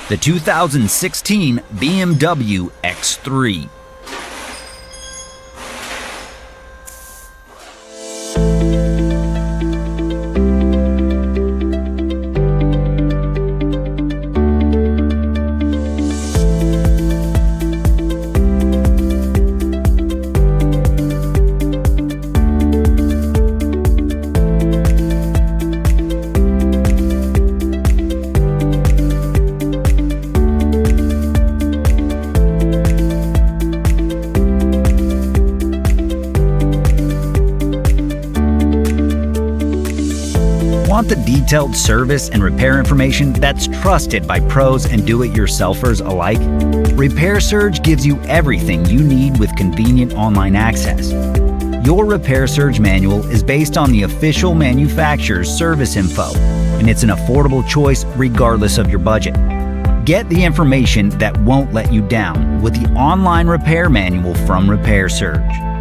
the 2016 BMW X3. Want the detailed service and repair information that's trusted by pros and do-it-yourselfers alike? Repair Surge gives you everything you need with convenient online access. Your Repair Surge manual is based on the official manufacturer's service info, and it's an affordable choice regardless of your budget. Get the information that won't let you down with the online repair manual from Repair Surge.